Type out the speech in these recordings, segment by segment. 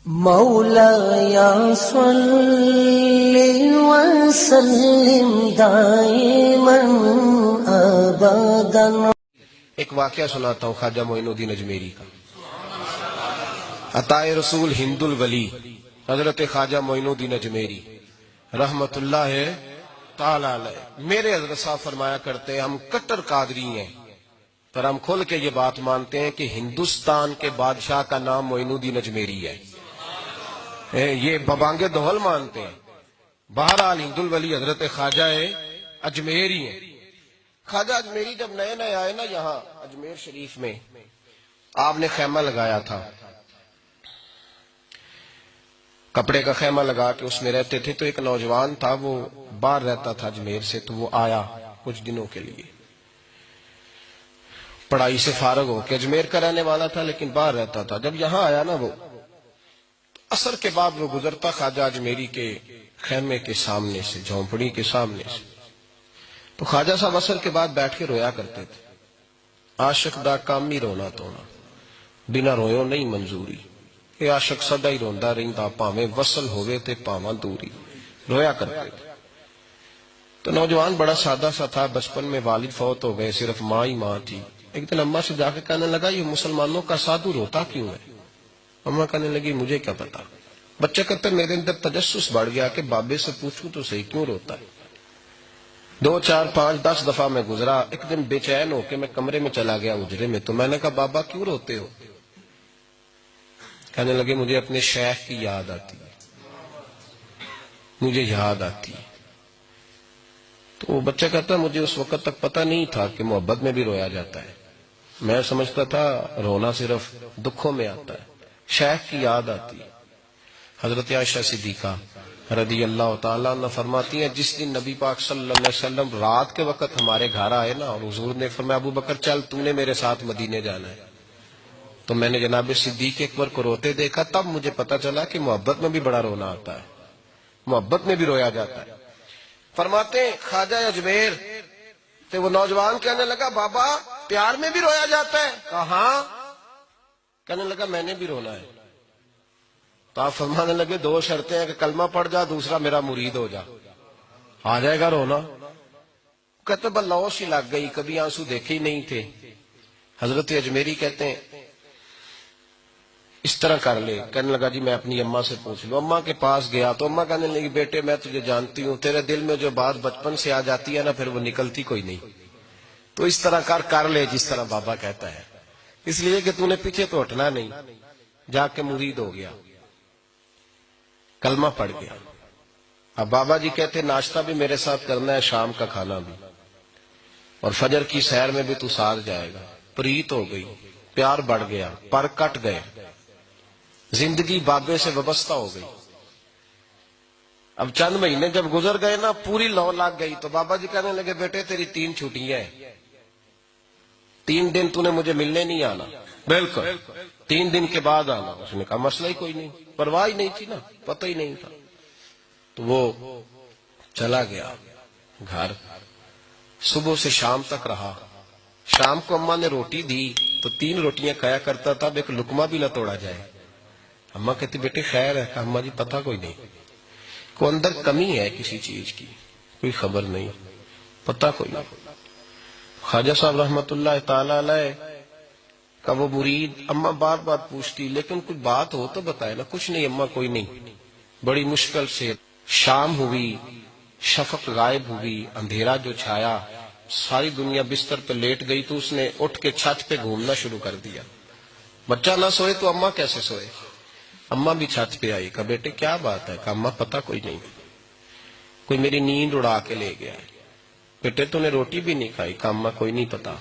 مولایا صلی وسلم دائما ابدا۔ ایک واقعہ سناتا ہوں خواجہ معین الدین اجمیری کا۔ عطائے رسول ہند الولی حضرت خواجہ معین الدین اجمیری رحمت اللہ تعالی علیہ، میرے حضرت صاحب فرمایا کرتے ہیں ہم کٹر قادری ہیں، پر ہم کھل کے یہ بات مانتے ہیں کہ ہندوستان کے بادشاہ کا نام معین الدین اجمیری ہے، یہ ببانگ دہل مانتے ہیں۔ بہرحال ہند الولی حضرت خواجہ اجمیری ہیں۔ خواجہ اجمیری جب نئے نئے آئے نا یہاں اجمیر شریف میں، آپ نے خیمہ لگایا تھا، کپڑے کا خیمہ لگا کے اس میں رہتے تھے۔ تو ایک نوجوان تھا، وہ باہر رہتا تھا اجمیر سے، تو وہ آیا کچھ دنوں کے لیے، پڑھائی سے فارغ ہو کے، اجمیر کا رہنے والا تھا لیکن باہر رہتا تھا۔ جب یہاں آیا نا وہ عصر کے بعد وہ گزرتا خواجہ اجمیری کے خیمے کے سامنے سے، جھونپڑی کے سامنے سے، تو خواجہ صاحب عصر کے بعد بیٹھ کے رویا کرتے تھے۔ عاشق دا کامی رونا تونا، بنا رویوں نہیں منظوری، یہ عاشق سدا ہی روندا رہندا، پاویں وصل ہوئے تے پاواں دوری، رویا کرتے تھے۔ تو نوجوان بڑا سادہ سا تھا، بچپن میں والد فوت ہو گئے، صرف ماں ہی ماں تھی۔ ایک دن اماں سے جا کے کہنے لگا یہ مسلمانوں کا سادھو روتا کیوں ہے؟ اماں کہنے لگی مجھے کیا پتا۔ بچہ کہتے میرے اندر تجسس بڑھ گیا کہ بابے سے پوچھوں تو صحیح کیوں روتا ہے۔ 2 4 5 10 دفعہ میں گزرا، ایک دن بے چین ہو کے میں کمرے میں چلا گیا اجرے میں، تو میں نے کہا بابا کیوں روتے ہو؟ کہنے لگے مجھے اپنے شیخ کی یاد آتی ہے، مجھے یاد آتی ہے۔ تو وہ بچہ کہتا مجھے اس وقت تک پتہ نہیں تھا کہ محبت میں بھی رویا جاتا ہے، میں سمجھتا تھا رونا صرف دکھوں میں آتا ہے، شیخ کی یاد آتی ہے۔ حضرت عائشہ صدیقہ رضی اللہ تعالیٰ عنہ فرماتی ہیں جس دن نبی پاک صلی اللہ علیہ وسلم رات کے وقت ہمارے گھر آئے نا، اور حضور نے فرمایا ابو بکر چل تو نے میرے ساتھ مدینے جانا ہے، تو میں نے جناب صدیق اکبر کو روتے دیکھا، تب مجھے پتا چلا کہ محبت میں بھی بڑا رونا آتا ہے، محبت میں بھی رویا جاتا ہے۔ فرماتے ہیں خواجہ اجمیر تو وہ نوجوان کہنے لگا بابا پیار میں بھی رویا جاتا ہے؟ کہا ہاں۔ کہنے لگا میں نے بھی رونا ہے۔ تو آپ فرمانے لگے 2 شرطیں ہیں کہ کلمہ پڑھ جا، دوسرا میرا مرید ہو جا، آ جائے گا رونا۔ کہتے بلوش ہی لگ گئی، کبھی آنسو دیکھے ہی نہیں تھے۔ حضرت اجمیری کہتے ہیں اس طرح کر لے۔ کہنے لگا جی میں اپنی اماں سے پوچھ لوں۔ اماں کے پاس گیا تو اماں کہنے لگی بیٹے میں تجھے جانتی ہوں، تیرے دل میں جو بات بچپن سے آ جاتی ہے نا پھر وہ نکلتی کوئی نہیں، تو اس طرح کر لے جس طرح بابا کہتا ہے، اس لیے کہ تو نے پیچھے تو ہٹنا نہیں۔ جا کے مرید ہو گیا، کلمہ پڑھ گیا۔ اب بابا جی کہتے ناشتہ بھی میرے ساتھ کرنا ہے، شام کا کھانا بھی، اور فجر کی سیر میں بھی تو ساتھ جائے گا۔ پریت ہو گئی، پیار بڑھ گیا، پر کٹ گئے، زندگی بابے سے وابستہ ہو گئی۔ اب چند مہینے جب گزر گئے نا پوری لو لگ گئی، تو بابا جی کہنے لگے بیٹے تیری 3 چھٹیاں ہیں، 3 دن تو نے مجھے ملنے نہیں آنا، بالکل 3 دن کے بعد آنا۔ اس نے کہا مسئلہ ہی کوئی نہیں، پرواہ ہی نہیں تھی نا، پتہ ہی نہیں تھا۔ تو وہ چلا گیا گھر، صبح سے شام تک رہا۔ شام کو اماں نے روٹی دی تو 3 روٹیاں کھایا کرتا تھا، اب ایک لقمہ بھی نہ توڑا جائے۔ اماں کہتی بیٹے خیر ہے؟ کہا اماں جی پتہ کوئی نہیں، کو اندر کمی ہے کسی چیز کی، کوئی خبر نہیں، پتہ کوئی نہیں۔ خواجہ صاحب رحمت اللہ تعالی علیہ کا وہ مرید اماں بار بار پوچھتی لیکن کچھ بات ہو تو بتائے نا، کچھ نہیں اماں کوئی نہیں۔ بڑی مشکل سے شام ہوئی، شفق غائب ہوئی، اندھیرا جو چھایا، ساری دنیا بستر پہ لیٹ گئی، تو اس نے اٹھ کے چھت پہ گھومنا شروع کر دیا۔ بچہ نہ سوئے تو اماں کیسے سوئے؟ اماں بھی چھت پہ آئی، کہا بیٹے کیا بات ہے؟ کہا اماں پتہ کوئی نہیں، کوئی میری نیند اڑا کے لے گیا ہے۔ بیٹے تو نے روٹی بھی نہیں کھائی؟ کہا اماں کوئی نہیں پتا،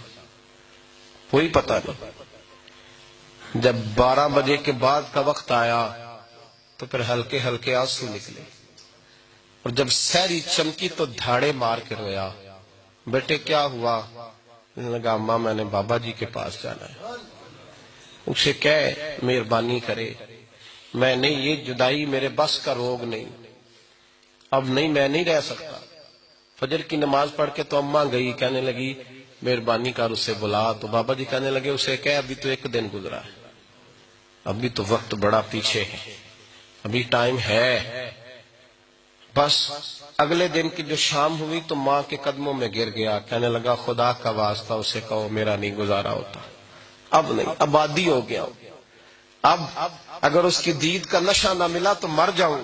کوئی پتہ نہیں۔ جب 12 بجے کے بعد کا وقت آیا تو پھر ہلکے ہلکے آنسو نکلے، اور جب سحری چمکی تو دھاڑے مار کے رویا۔ بیٹے کیا ہوا؟ لگا اماں میں نے بابا جی کے پاس جانا ہے، اسے کہہ مہربانی کرے، میں نہیں، یہ جدائی میرے بس کا روگ نہیں، اب نہیں، میں نہیں رہ سکتا۔ فجر کی نماز پڑھ کے تو اماں گئی، کہنے لگی مہربانی کر اسے بلا، تو بابا جی کہنے لگے اسے کہہ ابھی تو 1 دن گزرا ہے، ابھی تو وقت بڑا پیچھے ہے۔ ابھی ٹائم ہے. بس اگلے دن کی جو شام ہوئی تو ماں کے قدموں میں گر گیا، کہنے لگا خدا کا واسطہ اسے کہو میرا نہیں گزارا ہوتا، اب نہیں، آبادی ہو گیا، اب اگر اس کی دید کا نشہ نہ ملا تو مر جاؤں.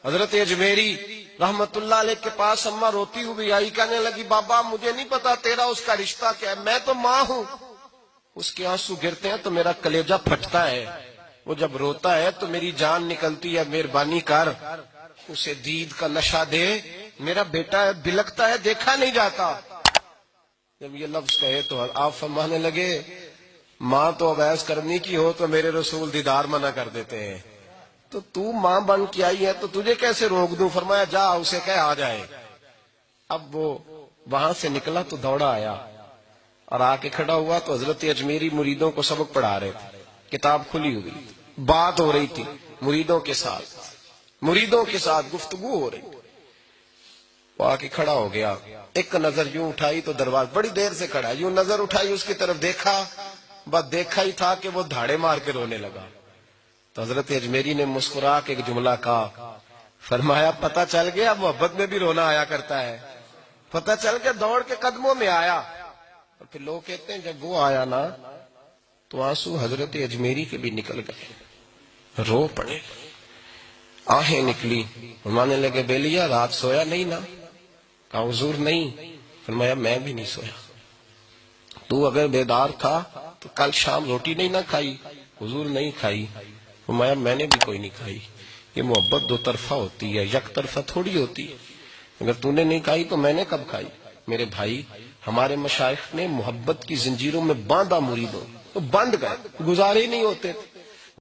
حضرت اجمیری رحمت اللہ علیہ کے پاس اماں روتی ہوئی آئی، کہنے لگی بابا مجھے نہیں پتا تیرا اس کا رشتہ کیا ہے، میں تو ماں ہوں. اس کے آنسو گرتے ہیں تو میرا کلیجہ پھٹتا ہے، وہ جب روتا ہے تو میری جان نکلتی ہے، مہربانی کر اسے دید کا نشہ دے، میرا بیٹا ہے بلکتا ہے دیکھا نہیں جاتا. جب یہ لفظ کہے تو آپ فرمانے لگے ماں تو عویس کرنی کی ہو تو میرے رسول دیدار منع کر دیتے ہیں، تو ماں بن کے آئی ہے تو تجھے کیسے روک دوں؟ فرمایا جا اسے کہہ آ جائے. اب وہ وہاں سے نکلا تو دوڑا آیا اور آ کے کھڑا ہوا تو حضرت اجمیری مریدوں کو سبق پڑھا رہے تھے، کتاب کھلی ہوئی، بات ہو رہی تھی مریدوں کے ساتھ گفتگو ہو رہی. وہ آ کے کھڑا ہو گیا، ایک نظر یوں اٹھائی تو دروازہ، بڑی دیر سے کھڑا، یوں نظر اٹھائی اس کی طرف دیکھا، بس دیکھا ہی تھا کہ وہ دھاڑے مار کے رونے لگا. تو حضرت اجمیری نے مسکرا کے ایک جملہ کہا، فرمایا پتہ چل گیا محبت میں بھی رونا آیا کرتا ہے. پتہ چل کے دوڑ کے قدموں میں آیا. اور پھر لوگ کہتے ہیں جب وہ آیا نا تو آنسو حضرت اجمیری کے بھی نکل گئے، رو پڑے، آہیں نکلی. فرمانے لگے بیلیا رات سویا نہیں نا؟ کہا حضور نہیں. فرمایا میں بھی نہیں سویا. تو اگر بیدار تھا تو کل شام روٹی نہیں نہ کھائی؟ حضور نہیں کھائی. فرمایا میں نے بھی کوئی نہیں کھائی. یہ محبت دو طرفہ ہوتی ہے، یک طرفہ تھوڑی ہوتی ہے. اگر تو نے نہیں کھائی تو میں نے کب کھائی؟ میرے بھائی ہمارے مشائخ نے محبت کی زنجیروں میں باندھا مریدوں، تو بند گئے، گزارے ہی نہیں ہوتے.